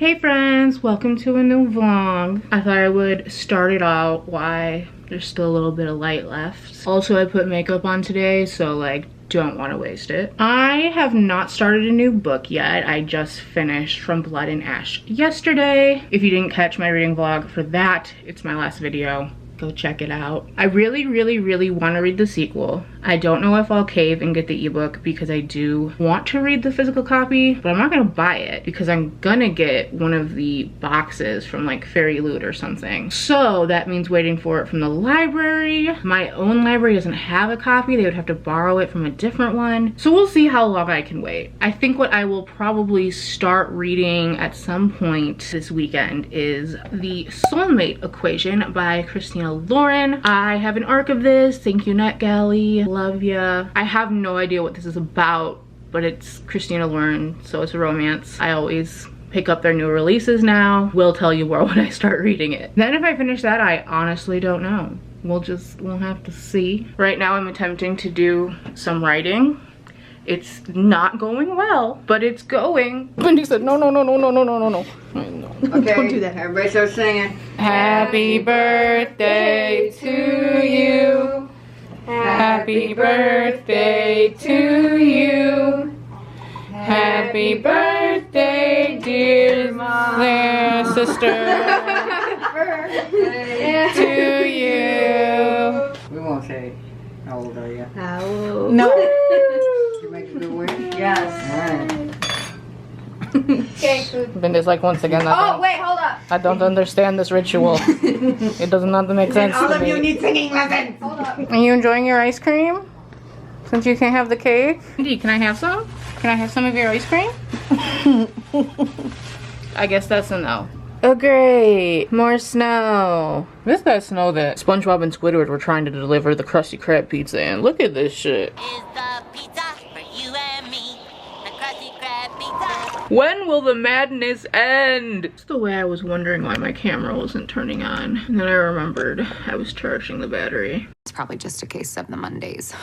Hey friends, welcome to a new vlog. I thought I would start it out while there's still a little bit of light left. Also, I put makeup on today, so like don't want to waste it. I have not started a new book yet. I just finished From Blood and Ash yesterday. If you didn't catch my reading vlog for that, it's my last video. Go check it out. I really want to read the sequel. I don't know if I'll cave and get the ebook because I do want to read the physical copy, but I'm not gonna buy it because I'm gonna get one of the boxes from like Fairy Loot or something. So that means waiting for it from the library. My own library doesn't have a copy. They would have to borrow it from a different one. So we'll see how long I can wait. I think what I will probably start reading at some point this weekend is The Soulmate Equation by Christina Lauren. I have an arc of this. Thank you, NetGalley. Love ya. I have no idea what this is about, but it's Christina Lauren, so it's a romance. I always pick up their new releases now. Will tell you more when I start reading it. Then if I finish that, I honestly don't know. We'll have to see. Right now I'm attempting to do some writing. It's not going well, but it's going. Wendy said, no. Okay, don't do that. Everybody start singing. Happy birthday to you. Happy birthday to you. Happy birthday, dear sister. To you. We won't say how old are you. How old? No. You make a good wish? Yes. Alright. Okay, food. Benda's like, once again, Wait, hold up. I don't understand this ritual. It does not make sense All to of me. you need singing lessons. Hold up. Are you enjoying your ice cream? Since you can't have the cake? Indy, can I have some? Can I have some of your ice cream? I guess that's a no. Oh great, more snow. This guy's snow that SpongeBob and Squidward were trying to deliver the Krusty Krab pizza in. Look at this shit. Is the pizza for you and me? The Krusty Krab pizza. When will the madness end? That's the way I was wondering why my camera wasn't turning on. And then I remembered I was charging the battery. It's probably just a case of the Mondays.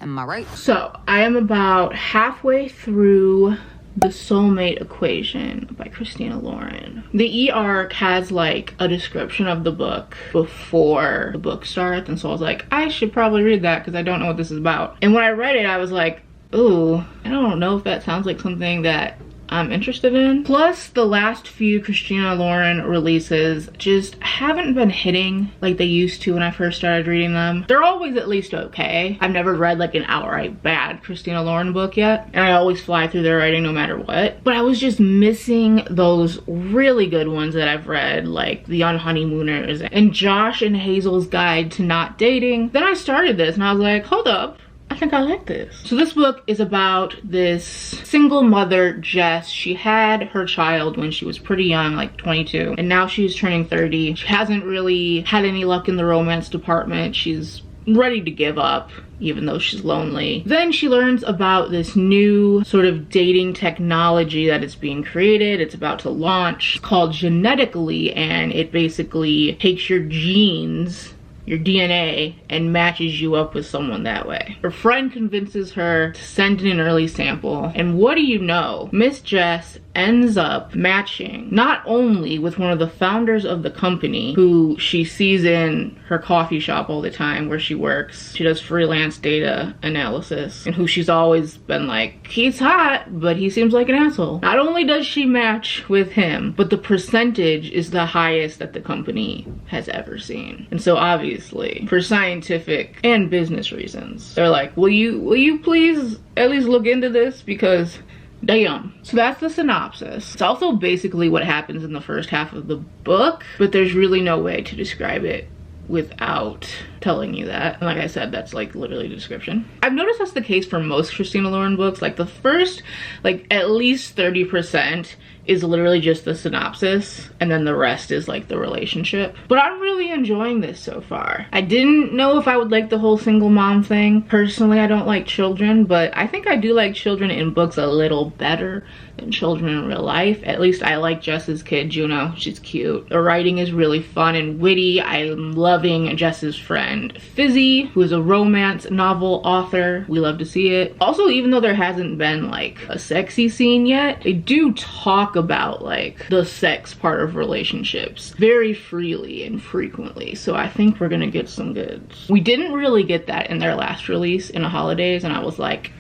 Am I right? So I am about halfway through The Soulmate Equation by Christina Lauren. The e-arc has like a description of the book before the book starts, and so I was like, I should probably read that because I don't know what this is about. And when I read it, I was like, ooh, I don't know if that sounds like something that I'm interested in. Plus, the last few Christina Lauren releases just haven't been hitting like they used to when I first started reading them. They're always at least okay. I've never read like an outright bad Christina Lauren book yet, and I always fly through their writing no matter what. But I was just missing those really good ones that I've read, like The Unhoneymooners and Josh and Hazel's Guide to Not Dating. Then I started this and I was like, hold up, I think I like this. So this book is about this single mother, Jess. She had her child when she was pretty young, like 22, and now she's turning 30. She hasn't really had any luck in the romance department. She's ready to give up, even though she's lonely. Then she learns about this new sort of dating technology that is being created. It's about to launch. It's called Genetically, and it basically takes your genes, your DNA, and matches you up with someone that way. Her friend convinces her to send in an early sample, and what do you know? Miss Jess ends up matching not only with one of the founders of the company, who she sees in her coffee shop all the time where she works. She does freelance data analysis, and who she's always been like, he's hot, but he seems like an asshole. Not only does she match with him, but the percentage is the highest that the company has ever seen. And so obviously, for scientific and business reasons, they're like, will you please at least look into this, because damn. So that's the synopsis. It's also basically what happens in the first half of the book, but there's really no way to describe it without telling you that. And like I said, that's like literally the description. I've noticed that's the case for most Christina Lauren books. Like the first, like at least 30% is literally just the synopsis, and then the rest is like the relationship. But I'm really enjoying this so far. I didn't know if I would like the whole single mom thing. Personally, I don't like children, but I think I do like children in books a little better than children in real life. At least I like Jess's kid, Juno. She's cute. The writing is really fun and witty. I'm loving Jess's friend, Fizzy, who is a romance novel author. We love to see it. Also, even though there hasn't been like a sexy scene yet, they do talk about like the sex part of relationships very freely and frequently. So I think we're gonna get some goods. We didn't really get that in their last release in the holidays, and I was like,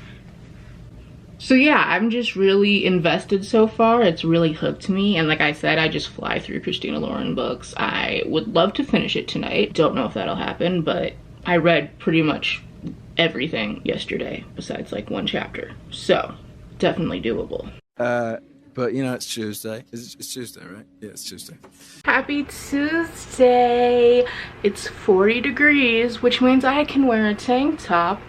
so yeah, I'm just really invested so far. It's really hooked me, and like I said, I just fly through Christina Lauren books. I would love to finish it tonight. Don't know if that'll happen, but I read pretty much everything yesterday besides like one chapter, so definitely doable. But you know, it's Tuesday. It's Tuesday, right? Yeah, it's Tuesday. Happy Tuesday. It's 40 degrees, which means I can wear a tank top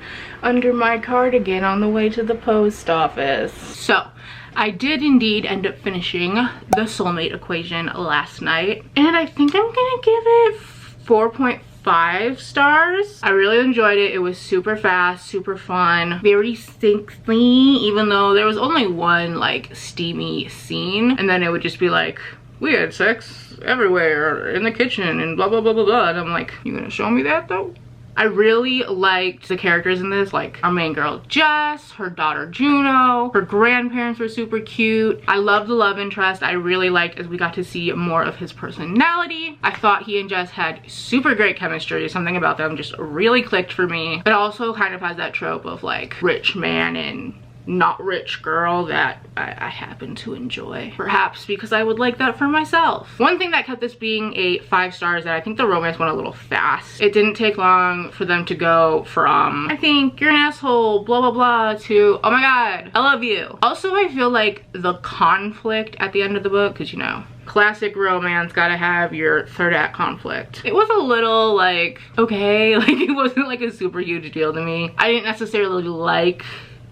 under my cardigan on the way to the post office. So I did indeed end up finishing the Soulmate Equation last night, and I think I'm gonna give it 4.5 stars. I really enjoyed it. It was super fast, super fun, very sexy, even though there was only one like steamy scene, and then it would just be like, we had sex everywhere in the kitchen and blah blah blah blah blah, and I'm like, you gonna show me that though? I really liked the characters in this, like our main girl Jess, her daughter Juno, her grandparents were super cute. I love the love interest. I really liked as we got to see more of his personality. I thought he and Jess had super great chemistry. Something about them just really clicked for me. It also kind of has that trope of like rich man and not rich girl that I happen to enjoy, perhaps because I would like that for myself. One thing that kept this being a 5 stars is that I think the romance went a little fast. It didn't take long for them to go from, I think you're an asshole, blah blah blah, to oh my god, I love you. Also, I feel like the conflict at the end of the book, because you know, classic romance, gotta have your third act conflict. It was a little like, okay, like it wasn't like a super huge deal to me. I didn't necessarily like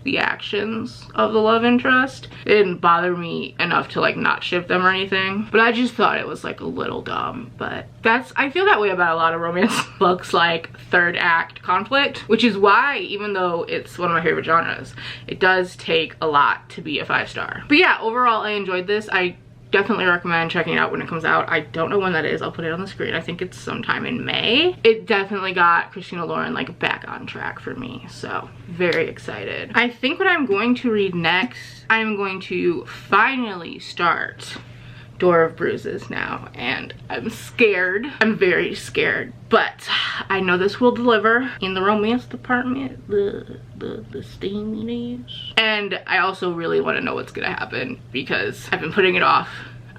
the actions of the love interest. It didn't bother me enough to like not ship them or anything, but I just thought it was like a little dumb. But that's, I feel that way about a lot of romance books, like third act conflict, which is why even though it's one of my favorite genres, it does take a lot to be a 5 star. But yeah, overall I enjoyed this. I definitely recommend checking it out when it comes out. I don't know when that is. I'll put it on the screen. I think it's sometime in May. It definitely got Christina Lauren like back on track for me, so very excited. I think what I'm going to read next, I'm going to finally start Door of Bruises now, and I'm scared. I'm very scared, but I know this will deliver in the romance department, the steaminess. And I also really want to know what's gonna happen because I've been putting it off.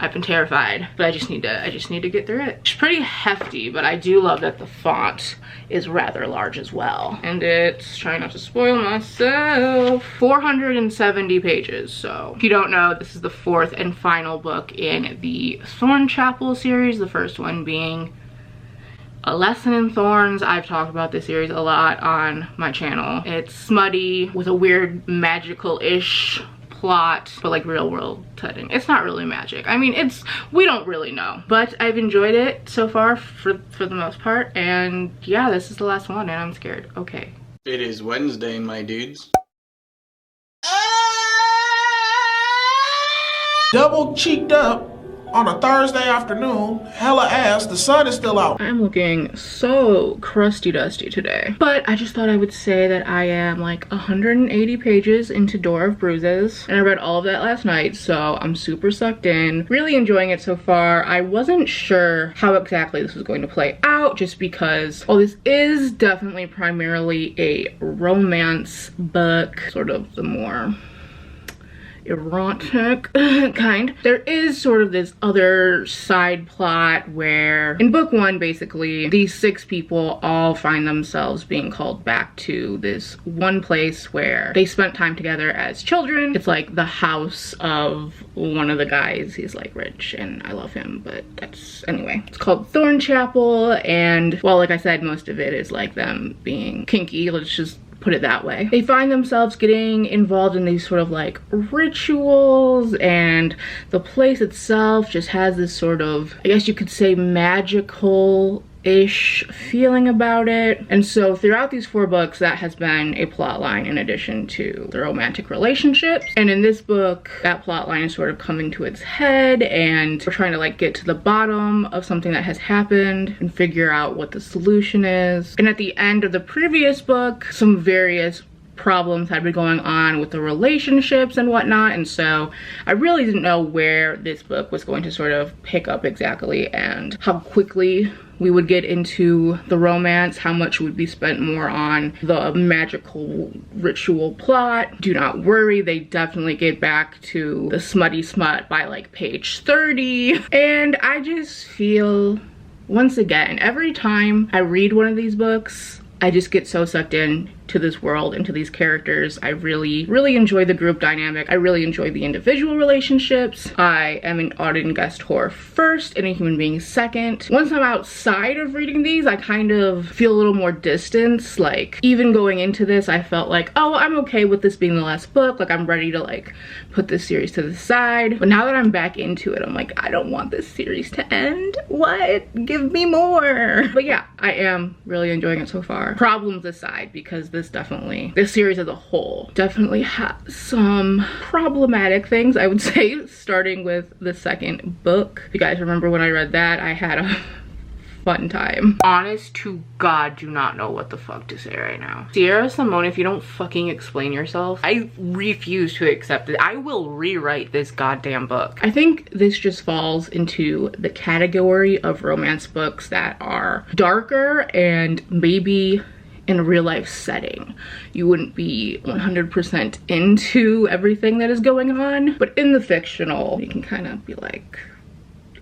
I've been terrified, but I just need to get through it. It's pretty hefty, but I do love that the font is rather large as well. And it's, trying not to spoil myself, 470 pages. So if you don't know, this is the 4th and final book in the Thorn Chapel series, the first one being A Lesson in Thorns. I've talked about this series a lot on my channel. It's smutty with a weird magical-ish plot, but like real world setting. It's not really magic. I mean, we don't really know, but I've enjoyed it so far for the most part. And yeah, this is the last one and I'm scared. Okay. It is Wednesday, my dudes. Double cheeked up on a Thursday afternoon, hella ass, the sun is still out. I'm looking so crusty dusty today, but I just thought I would say that I am like 180 pages into Door of Bruises, and I read all of that last night, so I'm super sucked in, really enjoying it so far. I wasn't sure how exactly this was going to play out, just because while this is definitely primarily a romance book, sort of the more erotic kind, there is sort of this other side plot where in book 1 basically these 6 people all find themselves being called back to this one place where they spent time together as children. It's like the house of one of the guys. He's like rich and I love him, but that's, anyway, it's called Thorn Chapel, and well, like I said, most of it is like them being kinky, let's just put it that way. They find themselves getting involved in these sort of like rituals, and the place itself just has this sort of, I guess you could say, magical ish feeling about it. And so throughout these 4 books, that has been a plot line in addition to the romantic relationships. And in this book, that plot line is sort of coming to its head, and we're trying to like get to the bottom of something that has happened and figure out what the solution is. And at the end of the previous book, some various problems had been going on with the relationships and whatnot, and so I really didn't know where this book was going to sort of pick up exactly and how quickly we would get into the romance, how much would be spent more on the magical ritual plot. Do not worry, they definitely get back to the smutty smut by like page 30. And I just feel, once again, every time I read one of these books, I just get so sucked in to this world and to these characters. I really enjoy the group dynamic. I really enjoy the individual relationships. I am an audience guest whore first and a human being second. Once I'm outside of reading these, I kind of feel a little more distance. Like, even going into this, I felt like, oh, I'm okay with this being the last book. Like, I'm ready to like put this series to the side. But now that I'm back into it, I'm like, I don't want this series to end. What? Give me more. But yeah, I am really enjoying it so far. Problems aside, because this series as a whole definitely has some problematic things, I would say, starting with the second book. If you guys remember when I read that, I had a fun time. Honest to God, do not know what the fuck to say right now. Sierra Simone, if you don't fucking explain yourself, I refuse to accept it. I will rewrite this goddamn book. I think this just falls into the category of romance books that are darker and maybe in a real life setting you wouldn't be 100% into everything that is going on, but in the fictional you can kind of be like,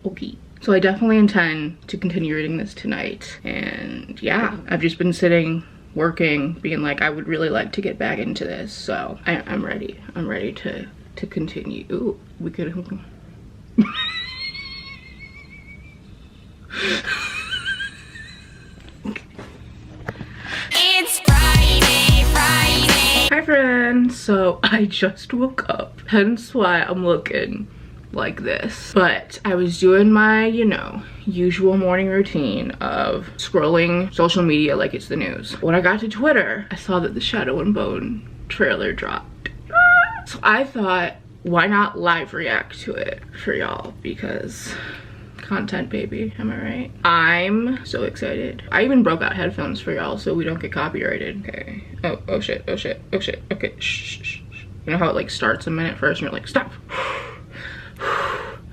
okay. So I definitely intend to continue reading this tonight, and yeah, I've just been sitting working being like, I would really like to get back into this, so I'm ready to continue. Ooh, we could It's Friday. Hi friends, so I just woke up, hence why I'm looking like this. But I was doing my, you know, usual morning routine of scrolling social media like it's the news. When I got to Twitter, I saw that the Shadow and Bone trailer dropped. So I thought, why not live react to it for y'all, because content, baby, am I right? I'm so excited. I even broke out headphones for y'all so we don't get copyrighted. Okay. Oh shit, okay, shh. You know how it like starts a minute first and you're like, stop.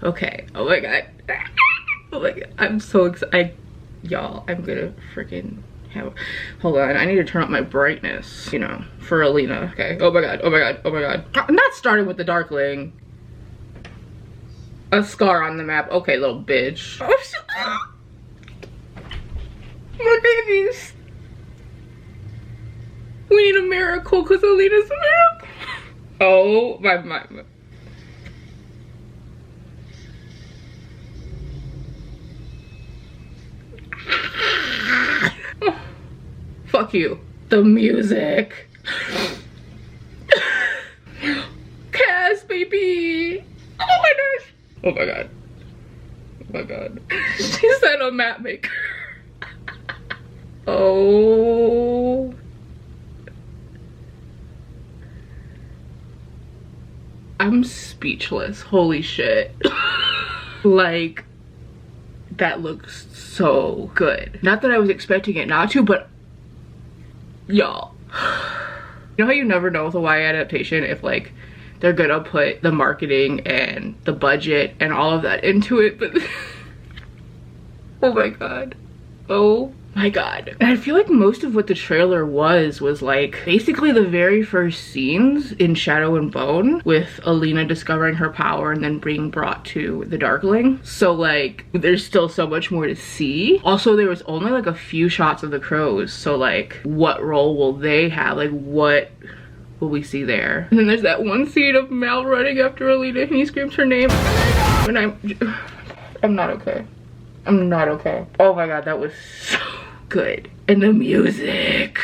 Okay, oh my god. Oh my god, I'm so excited. Y'all, I'm gonna freaking have, hold on, I need to turn up my brightness, you know, for Alina. Okay, oh my god. I'm not starting with the Darkling. A scar on the map. Okay, little bitch. Oh, my babies. We need a miracle because Alina's a miracle. Oh, my. Oh, fuck you. The music. Cass, baby. Oh my gosh. Oh my god. Oh my god. She said a map maker. Oh. I'm speechless. Holy shit. Like, that looks so good. Not that I was expecting it not to, but y'all. You know how you never know with a YA adaptation if like they're gonna put the marketing and the budget and all of that into it, but oh my god. Oh my god. And I feel like most of what the trailer was like basically the very first scenes in Shadow and Bone, with Alina discovering her power and then being brought to the Darkling. So like there's still so much more to see. Also, there was only like a few shots of the crows, so like what role will they have? Like what will we see there? And then there's that one scene of Mal running after Alina and he screams her name and I'm not okay. I'm not okay. Oh my god, that was so good. And the music.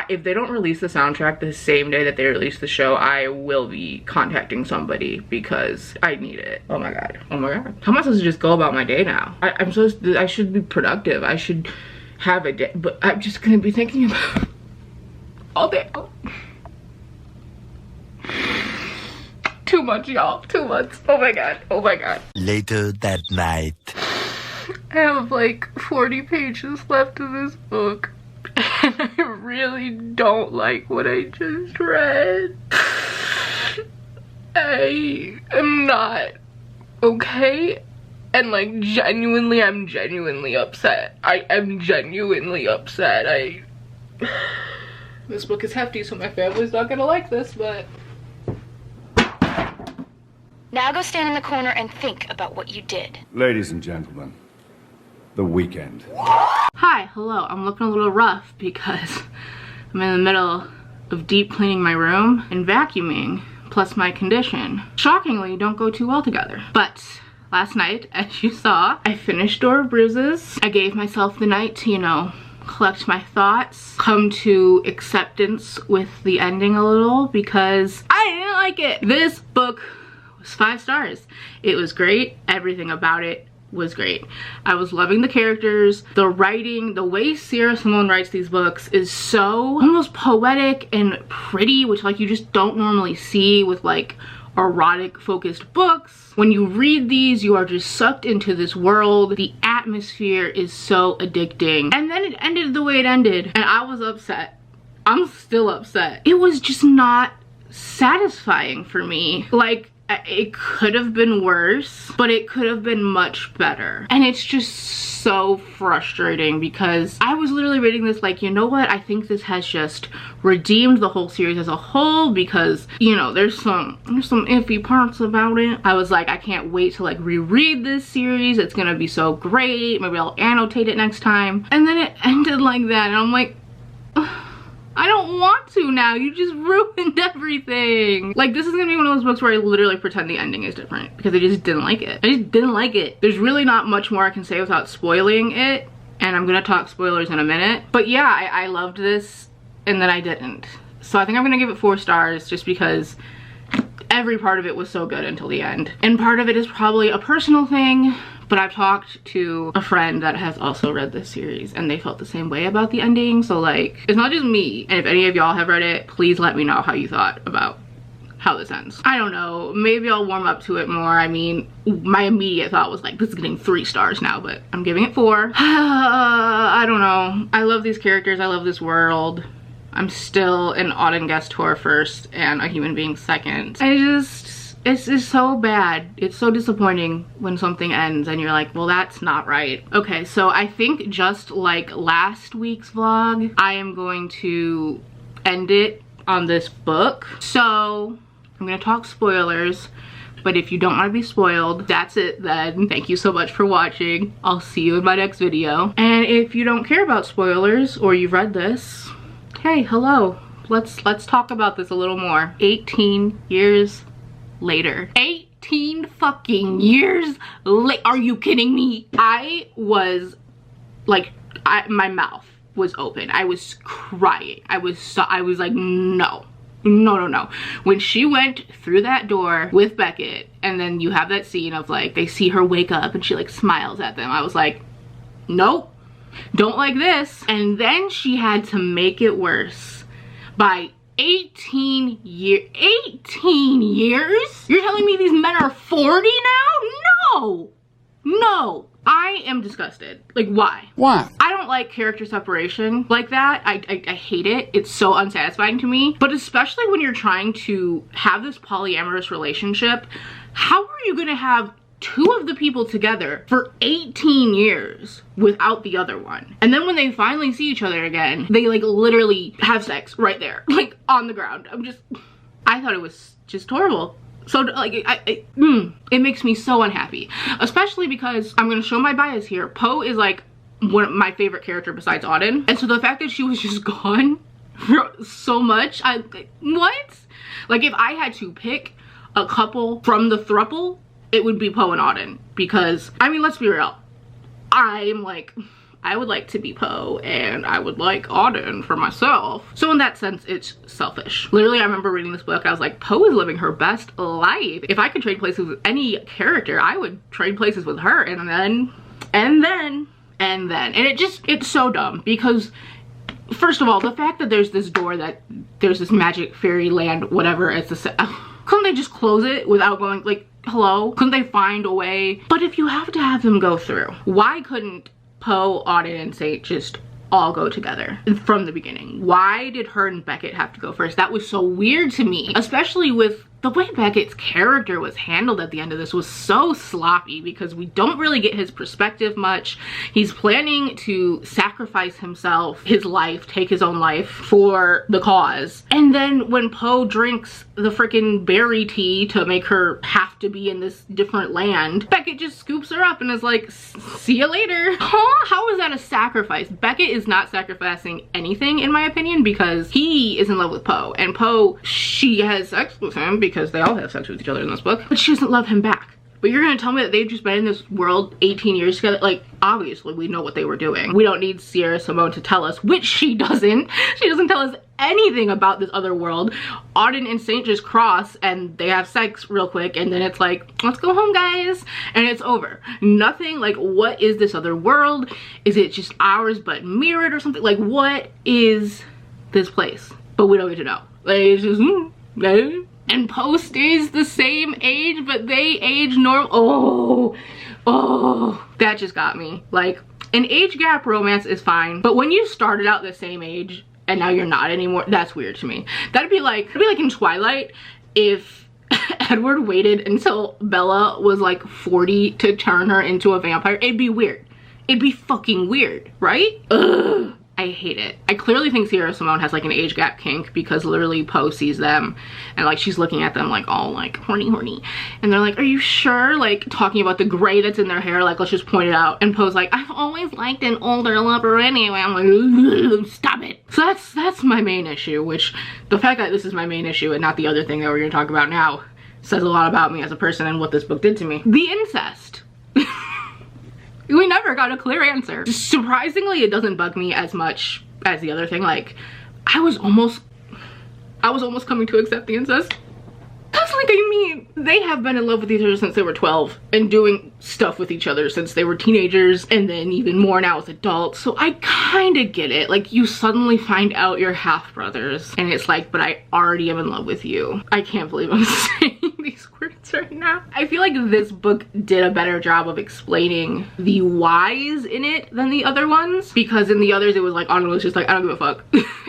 If they don't release the soundtrack the same day that they release the show, I will be contacting somebody because I need it. Oh my god. Oh my god. How am I supposed to just go about my day now? I should be productive. I should have a day, but I'm just gonna be thinking about all day. Too much, y'all. Too much. Oh my god. Oh my god. Later that night. I have like 40 pages left of this book. and I really don't like what I just read. I am not okay, and like genuinely, I'm genuinely upset. I'm genuinely upset. This book is hefty, so my family's not gonna like this, but... Now go stand in the corner and think about what you did. Ladies and gentlemen, the weekend. Hi, hello. I'm looking a little rough because I'm in the middle of deep cleaning my room and vacuuming, plus my condition. Shockingly, don't go too well together. But last night, as you saw, I finished Door of Bruises. I gave myself the night to, you know, collect my thoughts, come to acceptance with the ending a little because I didn't like it. This book was 5 stars. It was great. Everything about it was great. I was loving the characters, the writing, the way Sierra Simone writes these books is so almost poetic and pretty, which like you just don't normally see with like erotic focused books. When you read these, you are just sucked into this world. The atmosphere is so addicting. And then it ended the way it ended and I was upset. I'm still upset. It was just not satisfying for me. Like, it could have been worse, but it could have been much better. And it's just so frustrating because I was literally reading this like, you know what? I think this has just redeemed the whole series as a whole because, you know, there's some iffy parts about it. I was like, I can't wait to like reread this series. It's gonna be so great. Maybe I'll annotate it next time. And then it ended like that and I'm like, ugh. I don't want to now. You just ruined everything. Like, this is gonna be one of those books where I literally pretend the ending is different because I just didn't like it. I just didn't like it. There's really not much more I can say without spoiling it, and I'm gonna talk spoilers in a minute. But yeah, I loved this and then I didn't. So I think I'm gonna give it 4 stars just because every part of it was so good until the end. And part of it is probably a personal thing, but I've talked to a friend that has also read this series and they felt the same way about the ending. So like, it's not just me. And if any of y'all have read it, please let me know how you thought about how this ends. I don't know, maybe I'll warm up to it more. I mean, my immediate thought was like, this is getting 3 stars now, but I'm giving it 4. I don't know. I love these characters, I love this world. I'm still an Auden guest tour first and a human being second. It's just so bad. It's so disappointing when something ends and you're like, well, that's not right. Okay, so I think just like last week's vlog, I am going to end it on this book. So I'm gonna talk spoilers, but if you don't want to be spoiled, that's it then. Thank you so much for watching. I'll see you in my next video. And if you don't care about spoilers or you've read this, hey, hello. Let's talk about this a little more. 18 years later. 18 fucking years late. Are you kidding me? I was like, my mouth was open. I was crying. I was like, no. When she went through that door with Beckett and then you have that scene of like, they see her wake up and she like smiles at them. I was like, nope, don't like this. And then she had to make it worse by 18 years. 18 years? You're telling me these men are 40 now? No. I am disgusted. Like, why? Why? I don't like character separation like that. I hate it. It's so unsatisfying to me. But especially when you're trying to have this polyamorous relationship, how are you gonna have 2 of the people together for 18 years without the other one? And then when they finally see each other again, they like literally have sex right there, like on the ground. I thought it was just horrible. So like, it makes me so unhappy, especially because I'm gonna show my bias here. Poe is like one of my favorite character besides Auden. And so the fact that she was just gone for so much, what? Like if I had to pick a couple from the throuple, it would be Poe and Auden, because I mean, let's be real, I'm like, I would like to be Poe and I would like Auden for myself. So in that sense, it's selfish. Literally, I remember reading this book, I was like, Poe is living her best life. If I could trade places with any character, I would trade places with her. And then it's so dumb because, first of all, the fact that there's this door, that there's this magic fairyland, whatever, it's couldn't they just close it without going, like, hello? Couldn't they find a way? But if you have to have them go through, why couldn't Poe, Auden, and Saint just all go together from the beginning. Why did her and Beckett have to go first? That was so weird to me, especially with the way Beckett's character was handled at the end of this was so sloppy because we don't really get his perspective much. He's planning to sacrifice himself, his life, take his own life for the cause. And then when Poe drinks the freaking berry tea to make her have to be in this different land, Beckett just scoops her up and is like, see you later. Huh? How is that a sacrifice? Beckett is not sacrificing anything in my opinion because he is in love with Poe, and Poe, she has sex with him because they all have sex with each other in this book, but she doesn't love him back. But you're gonna tell me that they've just been in this world 18 years together? Like, obviously we know what they were doing. We don't need Sierra Simone to tell us, which she doesn't. She doesn't tell us anything about this other world. Auden and Saint just cross and they have sex real quick, and then it's like, let's go home guys, and it's over. Nothing. Like, what is this other world? Is it just ours but mirrored or something? Like, what is this place? But we don't get to know. Like, it's just and Poe stays the same age, but they age normal. Oh, that just got me. Like, an age gap romance is fine, but when you started out the same age and now you're not anymore, that's weird to me. It'd be like in Twilight if Edward waited until Bella was like 40 to turn her into a vampire. It'd be weird. It'd be fucking weird, right? Ugh. I hate it. I clearly think Sierra Simone has like an age gap kink because literally Poe sees them and like she's looking at them like all like horny, and they're like, are you sure? Like talking about the gray that's in their hair, like let's just point it out, and Poe's like, I've always liked an older lover anyway. I'm like, stop it. So that's my main issue, which the fact that this is my main issue and not the other thing that we're gonna talk about now says a lot about me as a person and what this book did to me. The incest. We never got a clear answer. Surprisingly, it doesn't bug me as much as the other thing. Like, I was almost coming to accept the incest. Cause like, I mean, they have been in love with each other since they were 12 and doing stuff with each other since they were teenagers, and then even more now as adults. So I kind of get it. Like, you suddenly find out you're half brothers and it's like, but I already am in love with you. I can't believe I'm saying these words right now. I feel like this book did a better job of explaining the whys in it than the other ones, because in the others it was like, Anna was just like, I don't give a fuck.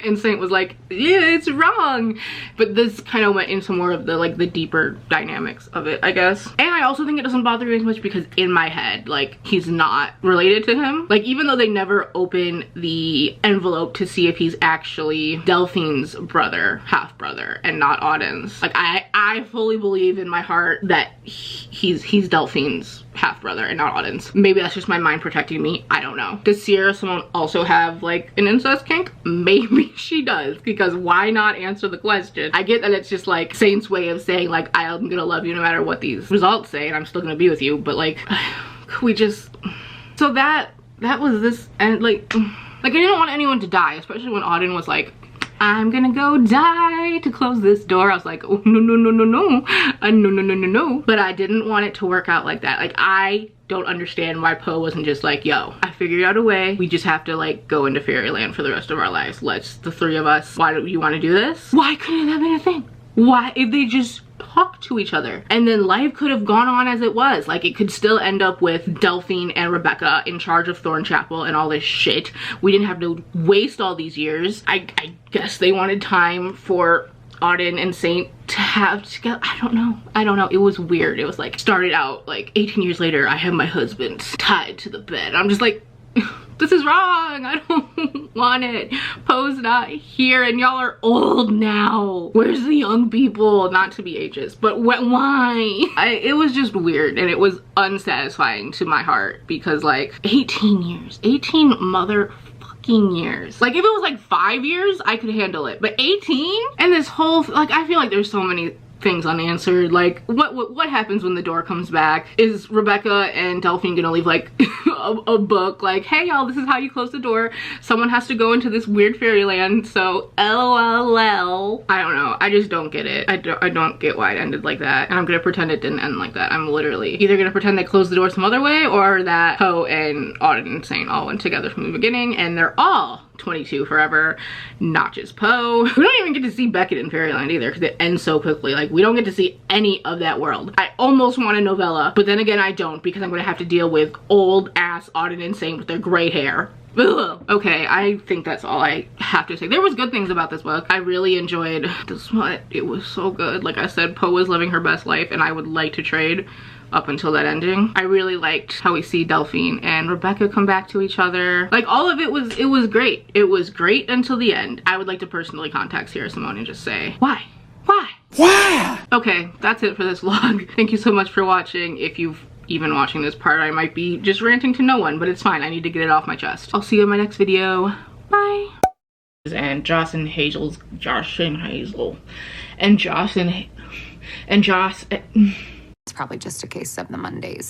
And Saint was like, yeah, it's wrong. But this kind of went into more of the like the deeper dynamics of it, I guess. And I also think it doesn't bother me as much because in my head, like, he's not related to him. Like, even though they never open the envelope to see if he's actually Delphine's brother, half brother, and not Auden's. Like, I fully believe in my heart that he's Delphine's half brother and not Auden's. Maybe that's just my mind protecting me. I don't know. Does Sierra Simone also have like an incest kink? Maybe she does, because why not answer the question? I get that it's just like Saint's way of saying like, I'm gonna love you no matter what these results say and I'm still gonna be with you, but like, could we just... So that was this, and like I didn't want anyone to die, especially when Auden was like, I'm gonna go die to close this door. I was like, oh, no, no, no, no, no. No, no, no, no, no. But I didn't want it to work out like that. Like, I don't understand why Poe wasn't just like, yo, I figured out a way. We just have to like go into fairyland for the rest of our lives. Let's, the three of us, why do you want to do this? Why couldn't that been a thing? Why, if they just talk to each other, and then life could have gone on as it was. Like, it could still end up with Delphine and Rebecca in charge of Thornchapel and all this shit. We didn't have to waste all these years. I guess they wanted time for Auden and Saint to have together. I don't know. It was weird. It was like, started out like 18 years later, I have my husband tied to the bed. I'm just like, this is wrong. I don't want it. Poe's not here and y'all are old now. Where's the young people? Not to be ageist, but why? It was just weird, and it was unsatisfying to my heart, because like 18 years, 18 motherfucking years. Like, if it was like 5 years, I could handle it, but 18? And this whole, like, I feel like there's so many things unanswered. Like, what happens when the door comes back? Is Rebecca and Delphine gonna leave like a book like, hey y'all, this is how you close the door, someone has to go into this weird fairyland, so LOL. I don't know. I just don't get it. I don't get why it ended like that, and I'm gonna pretend it didn't end like that. I'm literally either gonna pretend they closed the door some other way, or that Poe and Auden and Saint all went together from the beginning and they're all 22 forever, not just Poe. We don't even get to see Beckett in Fairyland either, because it ends so quickly. Like, we don't get to see any of that world. I almost want a novella, but then again I don't, because I'm gonna have to deal with old ass Auden and Saint with their gray hair Ugh. Okay, I think that's all I have to say. There was good things about this book. I really enjoyed the smut. It was so good. Like I said, Poe was living her best life, and I would like to trade up until that ending. I really liked how we see Delphine and Rebecca come back to each other. Like, all of it was great. It was great until the end. I would like to personally contact Sierra Simone and just say, why? Why? Why? Okay, that's it for this vlog. Thank you so much for watching. If you've even watching this part, I might be just ranting to no one, but it's fine. I need to get it off my chest. I'll see you in my next video. Bye. And Josh and Hazel. It's probably just a case of the Mondays